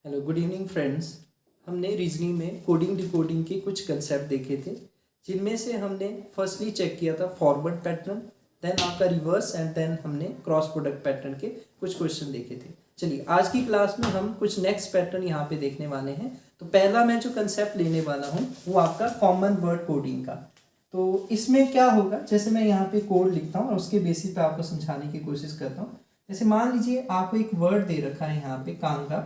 Hello good evening friends. हमने reasoning में coding decoding के कुछ कंसेप्ट देखे थे, जिनमें से हमने फर्स्टली चेक किया था फॉरवर्ड पैटर्न, देन आपका रिवर्स एंड देन हमने क्रॉस प्रोडक्ट पैटर्न के कुछ क्वेश्चन देखे थे। चलिए आज की क्लास में हम कुछ नेक्स्ट पैटर्न यहाँ पे देखने वाले हैं। तो पहला मैं जो कंसेप्ट लेने वाला हूँ वो आपका कॉमन वर्ड कोडिंग का। तो इसमें क्या होगा, जैसे मैं यहाँ पे कोड लिखता हूँ और उसके बेसिस पे आपको समझाने की कोशिश करता हूँ। जैसे मान लीजिए आपको एक वर्ड दे रखा है यहाँ पे कांगड़ा,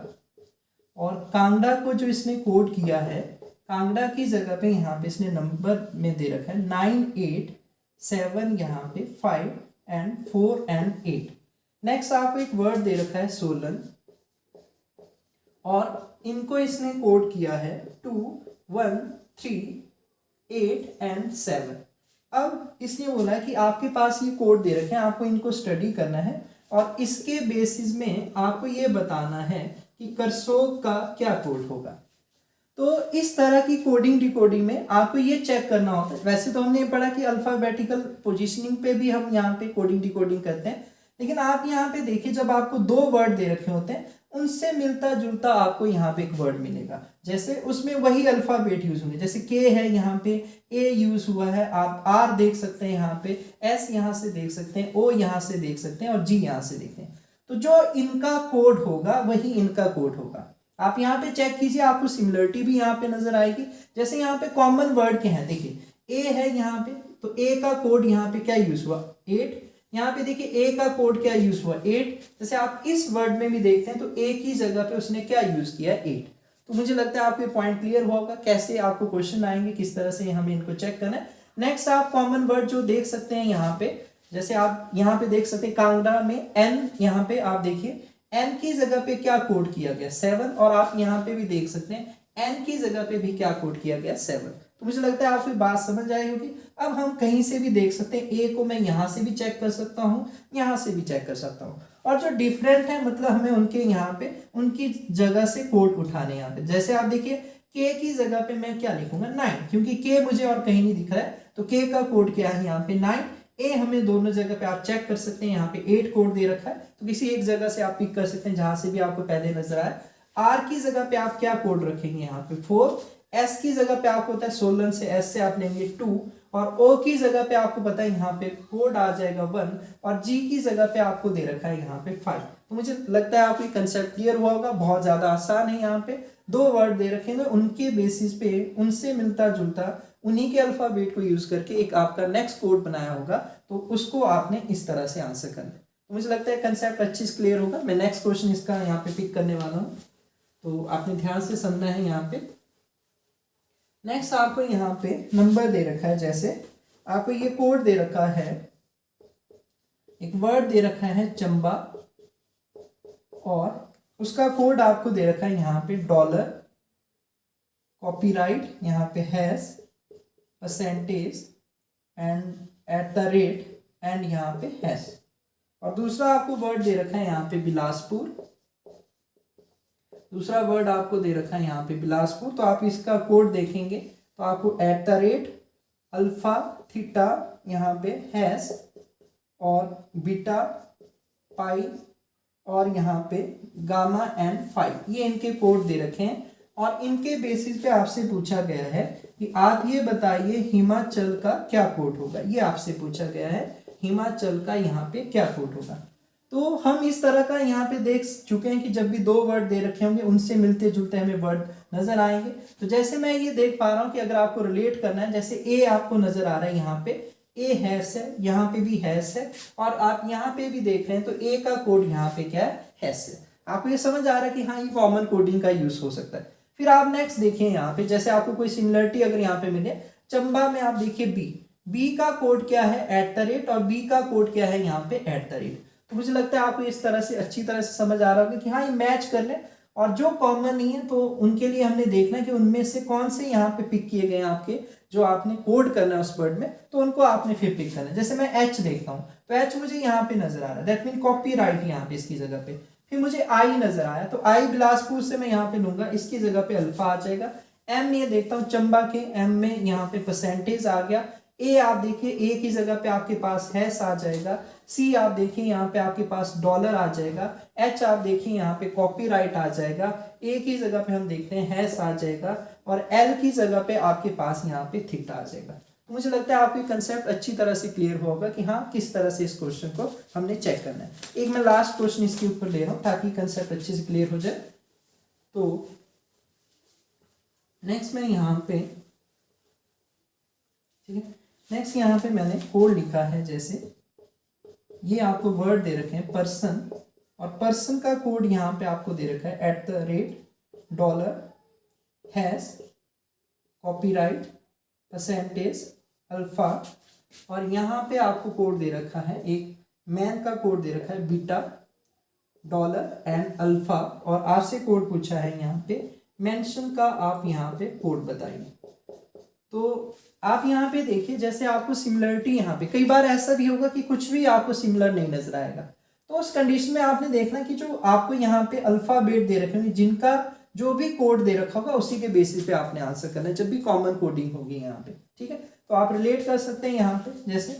और कांगड़ा को जो इसने कोड किया है, कांगड़ा की जगह पे यहाँ पे इसने नंबर में दे रखा है 9 8 7 यहाँ पे 5 एंड 4 एंड 8। नेक्स्ट आपको एक वर्ड दे रखा है सोलन, और इनको इसने कोड किया है 2 1 3 8 एंड 7। अब इसने बोला कि आपके पास ये कोड दे रखे हैं, आपको इनको स्टडी करना है और इसके बेसिस में आपको ये बताना है कि करसोग का क्या कोड होगा। तो इस तरह की कोडिंग डिकोडिंग में आपको ये चेक करना होता है। वैसे तो हमने ये पढ़ा कि अल्फाबेटिकल पोजीशनिंग पे भी हम यहाँ पे कोडिंग डिकोडिंग करते हैं, लेकिन आप यहाँ पे देखिए जब आपको दो वर्ड दे रखे होते हैं उनसे मिलता जुलता आपको यहाँ पे एक वर्ड मिलेगा, जैसे उसमें वही अल्फाबेट यूज होंगे। जैसे के है यहाँ पे ए यूज हुआ है, आप आर देख सकते हैं यहाँ पे, एस यहाँ से देख सकते हैं, ओ यहाँ से देख सकते हैं और जी यहाँ से देखते हैं। तो जो इनका कोड होगा वही इनका कोड होगा। आप यहाँ पे चेक कीजिए, आपको सिमिलरिटी भी यहाँ पे नजर आएगी। जैसे यहाँ पे कॉमन वर्ड क्या है, देखिए ए है यहाँ पे, तो ए का कोड यहाँ पे क्या यूज हुआ 8। यहाँ पे देखिए ए का कोड क्या यूज हुआ 8। जैसे आप इस वर्ड में भी देखते हैं तो ए की जगह पे उसने क्या यूज किया 8। तो मुझे लगता है आपको ये पॉइंट क्लियर हुआ होगा कैसे आपको क्वेश्चन आएंगे, किस तरह से हमें इनको चेक करना है। नेक्स्ट आप कॉमन वर्ड जो देख सकते हैं यहाँ पे, जैसे आप यहाँ पे देख सकते हैं कांगड़ा में एन, यहाँ पे आप देखिए एन की जगह पे क्या कोड किया गया 7, और आप यहाँ पे भी देख सकते हैं एन की जगह पे भी क्या कोड किया गया 7। तो मुझे लगता है आपको बात समझ आई होगी। अब हम कहीं से भी देख सकते हैं, ए को मैं यहाँ से भी चेक कर सकता हूँ, यहाँ से भी चेक कर सकता हूँ, और जो डिफरेंट है मतलब हमें उनके यहाँ पे उनकी जगह से कोड उठाने यहाँ पे। जैसे आप देखिए के की जगह पे मैं क्या लिखूंगा 9, क्योंकि के मुझे और कहीं नहीं दिख रहा है, तो के का कोड क्या है यहाँ पे 9। ए हमें दोनों जगह पे आप चेक कर सकते हैं, यहाँ पे 8 कोड दे रखा है, तो किसी एक जगह से आप पिक कर सकते हैं जहां से भी आपको पहले नजर आए। आर की जगह पे आप क्या कोड रखेंगे यहाँ पे 4। एस की जगह पे आपको पता है सोलन से एस से आप लेंगे 2, और ओ की जगह पे आपको पता है यहाँ पे कोड आ जाएगा 1, और जी की जगह पे आपको दे रखा है यहाँ पे 5। तो मुझे लगता है आपको कंसेप्ट क्लियर हुआ होगा। बहुत ज्यादा आसान है। यहाँ पे दो वर्ड दे रखे हैं, उनके बेसिस पे उनसे मिलता जुलता उन्हीं के अल्फाबेट को यूज करके एक आपका नेक्स्ट कोड बनाया होगा, तो उसको आपने इस तरह से आंसर करना है। तो मुझे लगता है कंसेप्ट अच्छी से क्लियर होगा। मैं नेक्स्ट क्वेश्चन इसका यहाँ पे पिक करने वाला हूँ, तो आपने ध्यान से समझना है। यहाँ पे नेक्स्ट आपको यहाँ पे नंबर दे रखा है, जैसे आपको ये कोड दे रखा है, एक वर्ड दे रखा है चंबा, और उसका कोड आपको दे रखा है यहाँ पे डॉलर, कॉपीराइट यहाँ पे hash, percentage and at the rate and यहाँ पे हैश, और दूसरा आपको वर्ड दे रखा है यहाँ पे बिलासपुर, दूसरा वर्ड आपको दे रखा है यहाँ पे बिलासपुर। तो आप इसका कोड देखेंगे तो आपको at the rate alpha theta यहाँ पे हैश और बीटा पाई और यहाँ पे गामा एंड फाई, ये इनके कोड दे रखे हैं। और इनके बेसिस पे आपसे पूछा गया है कि आप ये बताइए हिमाचल का क्या कोड होगा। ये आपसे पूछा गया है हिमाचल का यहाँ पे क्या कोड होगा। तो हम इस तरह का यहाँ पे देख चुके हैं कि जब भी दो वर्ड दे रखे होंगे उनसे मिलते जुलते हमें वर्ड नजर आएंगे। तो जैसे मैं ये देख पा रहा हूँ कि अगर आपको रिलेट करना है, जैसे ए आपको नजर आ रहा है यहाँ पे ए हैश है, यहाँ पे भी हैश है, और आप यहाँ पे भी देख रहे हैं तो ए का कोड यहाँ पे क्या है हैश है। आपको ये समझ आ रहा है कि हाँ ये कॉमन कोडिंग का यूज हो सकता है। फिर आप नेक्स्ट देखिए यहाँ पे, जैसे आपको कोई सिमिलरिटी अगर यहाँ पे मिले चंबा में, आप देखिए बी का कोड क्या है एट द रेट, और बी का कोड क्या है यहाँ पे एट द रेट। तो मुझे लगता है आपको इस तरह से अच्छी तरह से समझ आ रहा होगा कि हाँ ये मैच कर ले, और जो कॉमन नहीं है तो उनके लिए हमने देखना है कि उनमें से कौन से यहाँ पे पिक किए गए आपके, जो आपने कोड करना है उस वर्ड में, तो उनको आपने फिर पिक करना है। जैसे मैं एच देखता हूँ तो एच मुझे यहाँ पे नजर आ रहा है, दैट मीन कॉपी राइट यहाँ पे इसकी जगह पे। फिर मुझे आई नजर आया तो आई बिलासपुर से मैं यहाँ पे लूंगा, इसकी जगह पे अल्फा आ जाएगा। एम ये देखता हूँ चंबा के, एम में यहाँ पे परसेंटेज आ गया। ए आप देखिए ए की जगह पे आपके पास हैश आ जाएगा। सी आप देखिए यहाँ पे आपके पास डॉलर आ जाएगा। एच आप देखिए यहाँ पे कॉपीराइट आ जाएगा। ए की जगह पे हम देखते हैं हैस आ जाएगा और एल की जगह पे आपके पास यहाँ पे थीटा आ जाएगा। तो मुझे लगता है आपको कंसेप्ट अच्छी तरह से क्लियर होगा कि हाँ किस तरह से इस क्वेश्चन को हमने चेक करना है। एक मैं लास्ट क्वेश्चन इसके ऊपर ले रहा हूँ ताकि कंसेप्ट अच्छे से क्लियर हो जाए। तो नेक्स्ट मैं यहाँ पे, ठीक है, नेक्स्ट यहाँ पे मैंने कोड लिखा है। जैसे ये आपको वर्ड दे रखे हैं पर्सन, और पर्सन का कोड यहाँ पे आपको दे रखा है $, कॉपीराइट, परसेंटेज, अल्फा, और यहाँ पे आपको कोड दे रखा है, एक मैन का कोड दे रखा है बीटा, डॉलर एंड अल्फा, और आपसे कोड पूछा है यहाँ पे मेंशन का, आप यहाँ पे कोड बताइए। तो आप यहाँ पे देखिए जैसे आपको सिमिलरिटी, यहाँ पे कई बार ऐसा भी होगा कि कुछ भी आपको सिमिलर नहीं नजर आएगा, तो उस कंडीशन में आपने देखना कि जो आपको यहाँ पे अल्फाबेट दे रखे होंगे, जिनका जो भी कोड दे रखा होगा उसी के बेसिस पे आपने आंसर करना है, जब भी कॉमन कोडिंग होगी यहाँ पे, ठीक है। तो आप रिलेट कर सकते हैं यहाँ पे, जैसे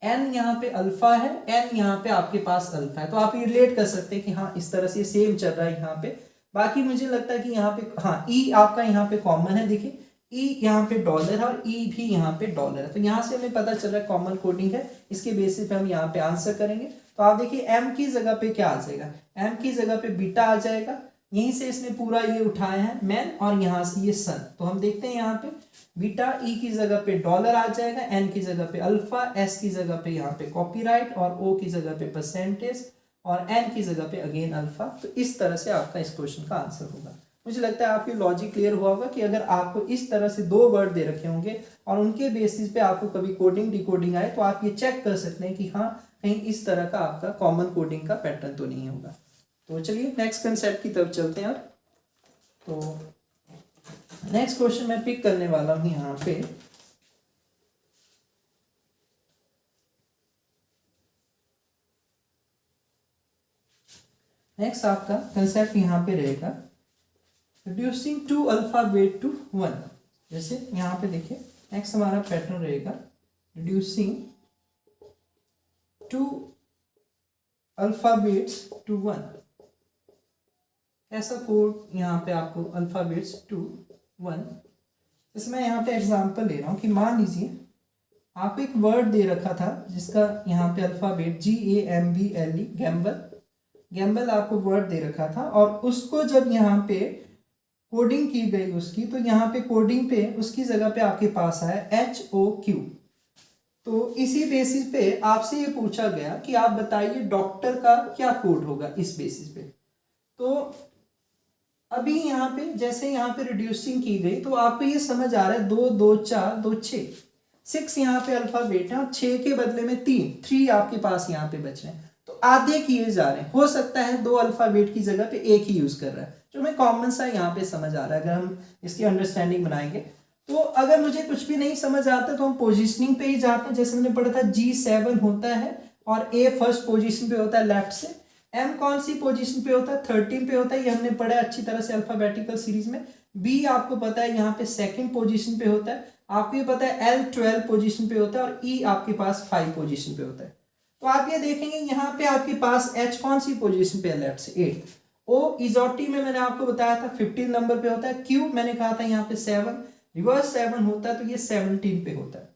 एन यहाँ पे अल्फा है, एन यहाँ पे आपके पास अल्फा है, तो आप ये रिलेट कर सकते हैं कि हाँ इस तरह से सेम चल रहा है यहाँ पे। बाकी मुझे लगता है कि यहाँ पे हाँ ई आपका यहाँ पे कॉमन है, देखिए ई यहाँ पे डॉलर है और ई भी यहाँ पे डॉलर है, तो यहाँ से हमें पता चल रहा है कॉमन कोडिंग है, इसके बेसिस पे हम यहाँ पे आंसर करेंगे। तो आप देखिए एम की जगह पे क्या आ जाएगा, एम की जगह पे बीटा आ जाएगा, यहीं से इसने पूरा ये उठाया है मैन, और यहाँ से ये सन, तो हम देखते हैं यहाँ पे बीटा, ई की जगह पे डॉलर आ जाएगा, एन की जगह पे अल्फा, एस की जगह पे यहाँ पे कॉपीराइट, और ओ की जगह पे परसेंटेज, और एन की जगह पे अगेन अल्फा। तो इस तरह से आपका इस क्वेश्चन का आंसर होगा। मुझे लगता है आपकी लॉजिक क्लियर हुआ होगा कि अगर आपको इस तरह से दो वर्ड दे रखे होंगे और उनके बेसिस पे आपको कभी कोडिंग डिकोडिंग आए, तो आप ये चेक कर सकते हैं कि हाँ कहीं इस तरह का आपका कॉमन कोडिंग का पैटर्न तो नहीं होगा। तो चलिए नेक्स्ट कंसेप्ट की तरफ चलते हैं। तो नेक्स्ट क्वेश्चन मैं पिक करने वाला हूं यहाँ पे, नेक्स्ट आपका कंसेप्ट यहाँ पे रहेगा रिड्यूसिंग 2 अल्फाबेट टू 1। जैसे यहाँ पे देखिए नेक्स्ट हमारा पैटर्न रहेगा रिड्यूसिंग 2 अल्फाबेट्स टू 1। ऐसा कोड यहाँ पे आपको अल्फाबेट्स टू 1, जैसे मैं यहाँ पे एग्जांपल ले रहा हूँ कि मान लीजिए आप एक वर्ड दे रखा था जिसका यहाँ पे अल्फाबेट GAMBLE, गैम्बल आपको वर्ड दे रखा था, और उसको जब यहाँ पे कोडिंग की गई उसकी, तो यहाँ पे कोडिंग पे उसकी जगह पे आपके पास आया HOQ। तो इसी बेसिस पे आपसे ये पूछा गया कि आप बताइए डॉक्टर का क्या कोड होगा इस बेसिस पे। तो अभी यहाँ पे जैसे यहाँ पे रिड्यूसिंग की गई, तो आपको ये समझ आ रहा है 2 2 4 2 6, 6 यहाँ पे अल्फाबेट है और 6 के बदले में 3 आपके पास यहाँ पे बच रहे हैं, तो आधे किए जा रहे हैं। हो सकता है 2 अल्फाबेट की जगह पे एक ही यूज कर रहा है, जो हमें कॉमन सा यहाँ पे समझ आ रहा है। अगर हम इसकी अंडरस्टैंडिंग बनाएंगे, तो अगर मुझे कुछ भी नहीं समझ आता तो हम पोजिशनिंग पे ही जाते हैं। जैसे मैंने पढ़ा था G7 होता है और A फर्स्ट पोजिशन पे होता है लेफ्ट से, M कौन सी पोजीशन पे होता है 13 पे होता है, ये हमने पढ़ा है अच्छी तरह से अल्फाबेटिकल सीरीज में। B आपको पता है यहाँ पे सेकंड पोजीशन पे होता है, आपको ये पता है L 12 पोजीशन पे होता है, और E आपके पास 5 पोजीशन पे होता है। तो आप ये देखेंगे यहाँ पे आपके पास H कौन सी पोजीशन पे है लेफ्ट से 8, O इजोटी में मैंने आपको बताया था 15 नंबर पे होता है, Q मैंने कहा था यहाँ पे 7, रिवर्स 7 होता है, तो ये 17 पे होता है।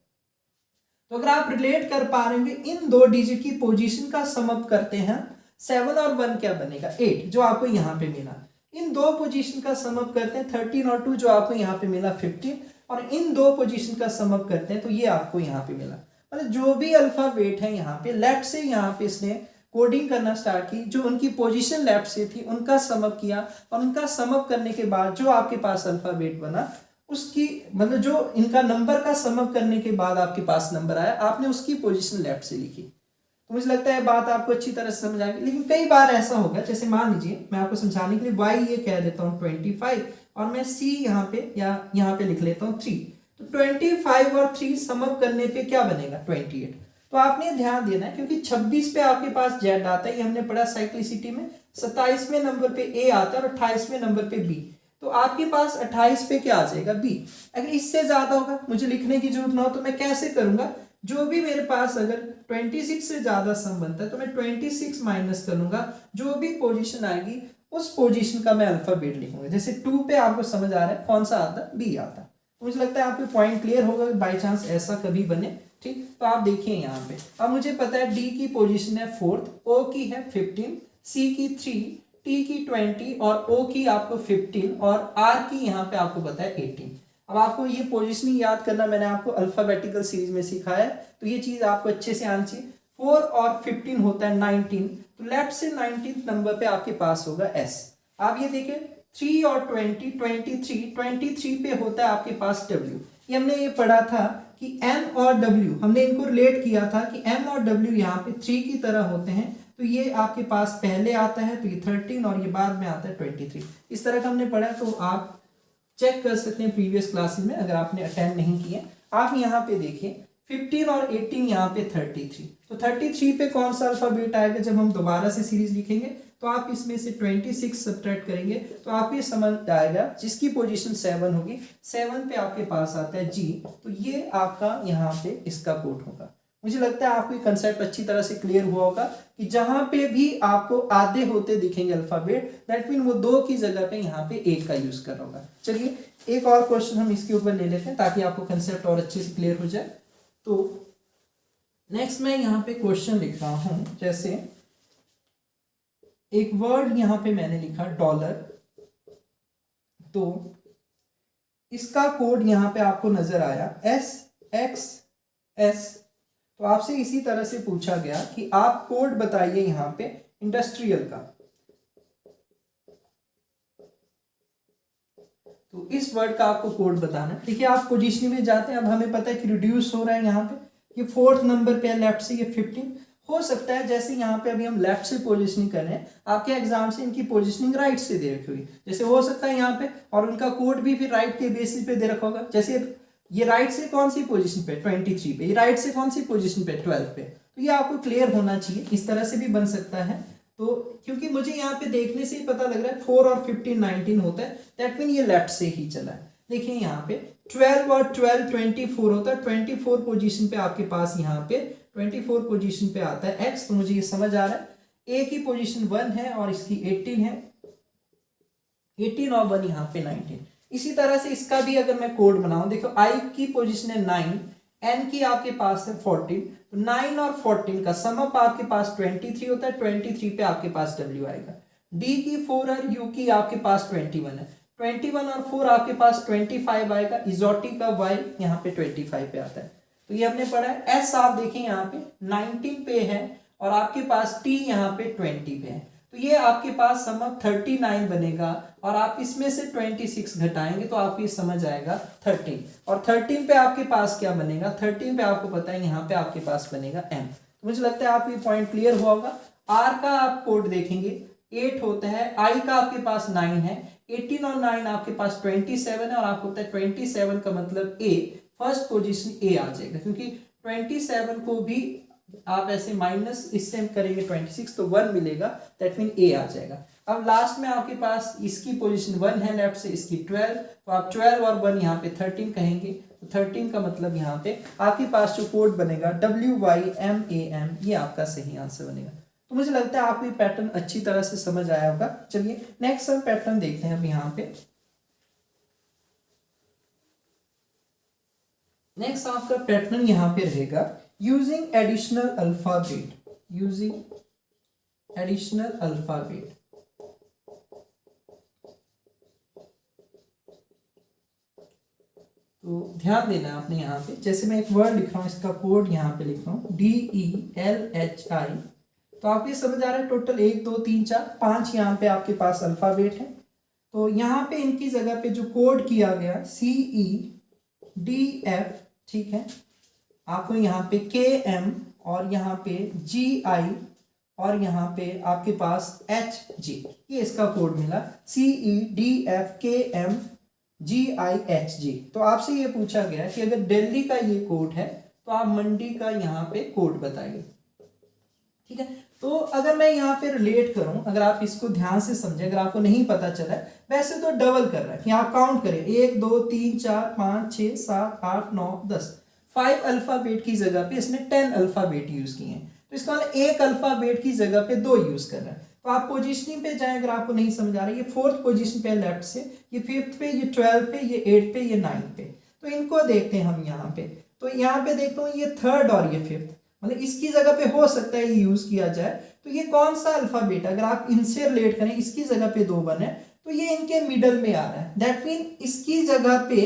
तो अगर आप रिलेट कर पा रहे हैं इन 2 डिजिट की पोजीशन का सम अप करते हैं, 7 और 1 क्या बनेगा 8, जो आपको यहाँ पे मिला। इन 2 पोजीशन का सम अप करते हैं 13 और 2, जो आपको यहाँ पे मिला 15, और इन 2 पोजीशन का सम अप करते हैं तो ये आपको यहाँ पे मिला। मतलब जो भी अल्फाबेट है यहाँ पे लेफ्ट से यहाँ पे इसने कोडिंग करना स्टार्ट की, जो उनकी पोजीशन लेफ्ट से थी उनका सम अप किया, और उनका सम अप करने के बाद जो आपके पास अल्फाबेट बना उसकी मतलब जो इनका नंबर का सम अप करने के बाद आपके पास नंबर आया, आपने उसकी पोजीशन लेफ्ट से लिखी। तो मुझे लगता है बात आपको अच्छी तरह से समझ आएगी। लेकिन कई बार ऐसा होगा, जैसे मान लीजिए मैं आपको समझाने के लिए y ये कह देता हूँ 25 और मैं c यहाँ पे या यहाँ पे लिख लेता हूँ 3, तो 25 और 3 सम अप करने पे क्या बनेगा 28। तो आपने ध्यान देना है क्योंकि 26 पे आपके पास z आता है, ये हमने पढ़ा साइक्लिसिटी में, 27वें नंबर पे a आता है और 28वें नंबर पे b, तो आपके पास 28 पे क्या आ जाएगा b। अगर इससे ज्यादा होगा, मुझे लिखने की जरूरत ना हो, तो मैं कैसे करूंगा, जो भी मेरे पास अगर 26 से ज्यादा सम बनता है तो मैं 26 माइनस करूंगा, जो भी पोजीशन आएगी उस पोजीशन का मैं अल्फाबेट लिखूंगा। जैसे 2 पे आपको समझ आ रहा है कौन सा आता, बी आता। तो मुझे लगता है आपको पॉइंट क्लियर होगा बाई चांस ऐसा कभी बने। ठीक, तो आप देखिए यहाँ पे अब मुझे पता है डी की पोजीशन है 4th, ओ की है 15, सी की 3, टी की 20 और ओ की आपको 15 और आर की यहाँ पे आपको पता है 18। अब आपको ये पोजीशनिंग याद करना मैंने आपको अल्फाबेटिकल सीरीज में सिखाया है, तो ये चीज आपको अच्छे से आनी चाहिए। 4 और 15 होता है 19, तो लेफ्ट से 19th नंबर पे आपके पास होगा एस। आप ये देखें 3 और 20, 23 पे होता है आपके पास डब्ल्यू। ये हमने ये पढ़ा था कि एम और डब्ल्यू हमने इनको रिलेट किया था कि एम और डब्ल्यू यहाँ पे 3 की तरह होते हैं, तो ये आपके पास पहले आता है तो ये 13 और ये बाद में आता है 23। इस तरह का हमने पढ़ा, तो आप चेक कर सकते हैं प्रीवियस क्लासेस में अगर आपने अटेंड नहीं किए। आप यहाँ पे देखिए 15 और 18 यहाँ पे 33, तो 33 पे कौन सा अल्फाबेट आएगा जब हम दोबारा से सीरीज लिखेंगे, तो आप इसमें से 26 सब्ट्रैक्ट करेंगे तो आपको ये समझ आएगा जिसकी पोजीशन 7 होगी, 7 पे आपके पास आता है जी, तो ये आपका यहाँ पे इसका कोड होगा। मुझे लगता है आपको ये कंसेप्ट अच्छी तरह से क्लियर हुआ होगा कि जहां पे भी आपको आधे होते दिखेंगे अल्फाबेट, दैट मीन वो 2 की जगह पे यहाँ पे 1 का यूज कर रहा होगा। चलिए एक और क्वेश्चन हम इसके ऊपर ले लेते हैं ताकि आपको कंसेप्ट और अच्छे से क्लियर हो जाए। तो नेक्स्ट मैं यहाँ पे क्वेश्चन लिख रहा हूं, जैसे एक वर्ड यहाँ पे मैंने लिखा डॉलर, तो इसका कोड यहाँ पे आपको नजर आया SXS। तो आपसे इसी तरह से पूछा गया कि आप कोड बताइए यहाँ पे इंडस्ट्रियल का, तो इस वर्ड का आपको कोड बताना है। देखिए आप पोजीशनिंग में जाते हैं, अब हमें पता है कि रिड्यूस हो रहा है यहाँ पे, ये 4th नंबर पे है लेफ्ट से, ये 15 हो सकता है। जैसे यहाँ पे अभी हम लेफ्ट से पोजीशनिंग कर रहे हैं, आपके एग्जाम से इनकी पोजीशनिंग राइट से दे रखी हुई, जैसे हो सकता है यहाँ पे, और उनका कोड भी फिर राइट के बेसिस पे दे रखा होगा। जैसे ये राइट से कौन सी पोजीशन पे 23 पे, ये राइट से कौन सी पोजीशन पे 12 पे, तो ये आपको क्लियर होना चाहिए। इस तरह से भी बन सकता है, तो क्योंकि मुझे यहाँ पे देखने से ही पता लग रहा है 4 और 15 19 होता है, दैट मीन ये लेफ्ट से ही चला है। देखिए यहाँ पे 12 और 12 24 होता है, 24 पोजीशन पे आपके पास यहाँ पे 24 पोजीशन पे आता है एक्स, तो मुझे ये समझ आ रहा है ए की पोजीशन 1 है और इसकी 18 है, 18 और 1 यहाँ पे 19। इसी तरह से इसका भी अगर मैं कोड बनाऊं, देखो आई की पोजीशन है 9, एन की आपके पास है 14, तो 9 और 14 का सम अप आपके पास 23 होता है, 23 पे आपके पास डब्ल्यू आएगा। डी की 4 और यू की आपके पास 21 है, 21 और 4 आपके पास 25 आएगा, इजोटी का वाई यहाँ पे 25 पे आता है। तो ये हमने पढ़ा है। एस आप देखें यहाँ पे 19 पे है और आपके पास टी यहाँ पे 20 पे है, तो ये आपके पास सम अप 39 बनेगा और आप इसमें से 26 घटाएंगे तो आपको ये समझ आएगा 13, और 13 पे आपके पास क्या बनेगा, 13 पे आपको पता है यहाँ पे आपके पास बनेगा एम। तो मुझे लगता है आपको ये पॉइंट क्लियर हुआ होगा। आर का आप कोड देखेंगे 8 होता है, आई का आपके पास 9 है, 18 और 9 आपके पास 27 है, और आपको पता है 27 का मतलब ए, फर्स्ट पोजीशन ए आ जाएगा, क्योंकि 27 को भी आप ऐसे माइनस इससे करेंगे 26 तो 1 मिलेगा, दैट मीन ए आ जाएगा। अब लास्ट में आपके पास इसकी पोजीशन 1 है लेफ्ट से, इसकी 12, तो आप 12 और 1 यहाँ पे 13 कहेंगे, तो 13 का मतलब यहाँ पे आपके पास जो कोड बनेगा WYMAM, ये आपका सही आंसर बनेगा। तो मुझे लगता है आपको ये पैटर्न अच्छी तरह से समझ आया होगा। चलिए नेक्स्ट हम पैटर्न देखते हैं अब यहाँ पे। नेक्स्ट आपका पैटर्न यहाँ पे रहेगा using additional alphabet, using additional alphabet. तो ध्यान देना आपने यहाँ पे, जैसे मैं एक वर्ड लिख रहा हूँ, इसका कोड यहाँ पे लिख रहा हूँ DELHI, तो आपको ये समझ आ रहा है टोटल 1 2 3 4 5 यहाँ पे आपके पास अल्फाबेट है। तो यहाँ पे इनकी जगह पे जो कोड किया गया CEDF, ठीक है, आपको यहाँ पे KM और यहाँ पे GI और यहाँ पे आपके पास HG, ये इसका कोड मिला CEDFKMGIHG। तो आपसे ये पूछा गया कि अगर दिल्ली का ये कोड है तो आप मंडी का यहाँ पे कोड बताइए, ठीक है। तो अगर मैं यहाँ पे रिलेट करूं, अगर आप इसको ध्यान से समझें, अगर आपको नहीं पता चला है, वैसे तो डबल कर रहा है कि आप काउंट करें 1 2 3 4 5 6 7 8 9 10, 5 अल्फाबेट की जगह पे इसने 10 अल्फाबेट यूज किए हैं, तो इसका मतलब एक अल्फाबेट की जगह पे 2 यूज कर रहा है। तो आप पोजीशनिंग पे जाएं अगर आपको नहीं समझ आ रहा है। ये 4th पोजीशन पे लेफ्ट से, ये 5th पे, ये 12th पे, ये 8th पे, ये 9th पे। तो इनको देखते हैं हम यहाँ पे। तो यहाँ पे देखता हूँ ये 3rd और ये 5th, मतलब इसकी जगह पे हो सकता है ये यूज किया जाए। तो ये कौन सा अल्फाबेट, अगर आप इनसे रिलेट करें, इसकी जगह पे 2 बने तो ये इनके मिडल में आ रहा है। दैट मीन इसकी जगह पे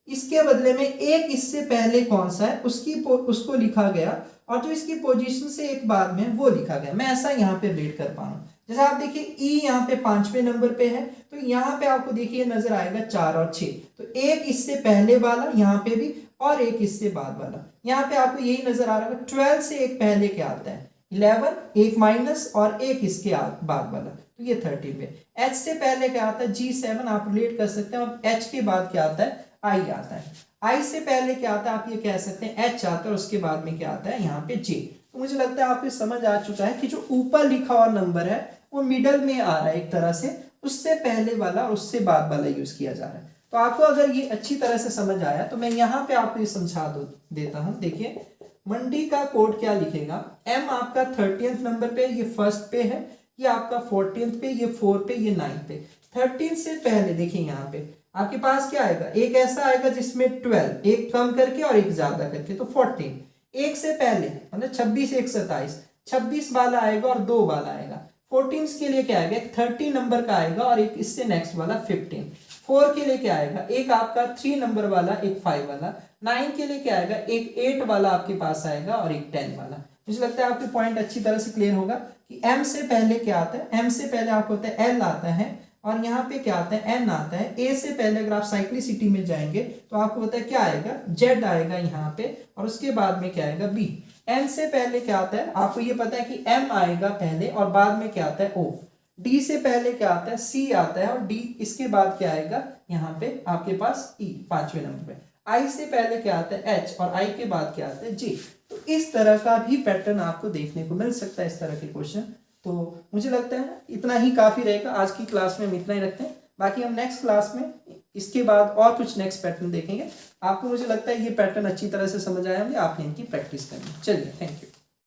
इसके बदले में एक इससे पहले कौन सा है उसको लिखा गया, और जो इसकी पोजीशन से एक बाद में वो लिखा गया। मैं ऐसा यहाँ पे रेड कर पा रहा हूँ। जैसे आप देखिए ई यहाँ पे 5वें नंबर पे है, तो यहाँ पे आपको देखिए नजर आएगा 4 और 6। तो एक इससे पहले वाला यहाँ पे भी, और एक इससे बाद वाला। यहाँ पे आपको यही नजर आ रहा है। 12 से एक पहले क्या आता है 11, एक माइनस और एक इसके बाद वाला, तो ये 13 पे। एच से पहले क्या आता है G7, आप रिलेट कर सकते हैं। और एच के बाद क्या आता है आई आता है। आई से पहले क्या आता है आप ये कह सकते हैं एच आता है, और उसके बाद में क्या आता है यहाँ पे जे। तो मुझे लगता है आपको समझ आ चुका है कि जो ऊपर लिखा हुआ नंबर है वो मिडल में आ रहा है एक तरह से, उससे पहले वाला और उससे बाद वाला यूज किया जा रहा है। तो आपको अगर ये अच्छी तरह से समझ आया तो मैं यहाँ पे आपको ये समझा देता हूँ। देखिए मंडी का कोड क्या लिखेगा, एम आपका 30th नंबर पे, ये 1st पे है, ये आपका 14th पे, ये 4 पे, ये 9 पे। 13 से पहले देखिए यहाँ पे आपके पास क्या आएगा, एक ऐसा आएगा जिसमें 12, एक कम करके और एक ज्यादा करके, तो 14। एक से पहले मतलब 26, एक 27, 26 वाला आएगा और 2 वाला आएगा। 14 के लिए क्या आएगा, एक 30 नंबर का आएगा और एक इससे नेक्स्ट वाला 15। 4 के लिए क्या आएगा, एक आपका 3 नंबर वाला, एक 5 वाला। 9 के लिए क्या आएगा, एक 8 वाला आपके पास आएगा और एक 10 वाला। मुझे लगता है आपके पॉइंट अच्छी तरह से क्लियर होगा कि एम से पहले क्या आता है। एम से पहले आपको होता है एल आता है, और यहाँ पे क्या आता है एन आता है। ए से पहले अगर आप साइक्लिसिटी में जाएंगे तो आपको पता है क्या आएगा, जेड आएगा यहाँ पे, और उसके बाद में क्या आएगा बी। एन से पहले क्या आता है आपको ये पता है कि एम आएगा पहले, और बाद में क्या आता है ओ। डी से पहले क्या आता है सी आता है, और डी इसके बाद क्या आएगा यहाँ पे आपके पास ई 5वें नंबर पे। आई से पहले क्या आता है एच, और आई के बाद क्या आता है जे। तो इस तरह का भी पैटर्न आपको देखने को मिल सकता है, इस तरह के क्वेश्चन। तो मुझे लगता है इतना ही काफी रहेगा। आज की क्लास में हम इतना ही रखते हैं, बाकी हम नेक्स्ट क्लास में इसके बाद और कुछ नेक्स्ट पैटर्न देखेंगे। आपको मुझे लगता है ये पैटर्न अच्छी तरह से समझ आया होंगे, आपने इनकी प्रैक्टिस करनी। चलिए, थैंक यू।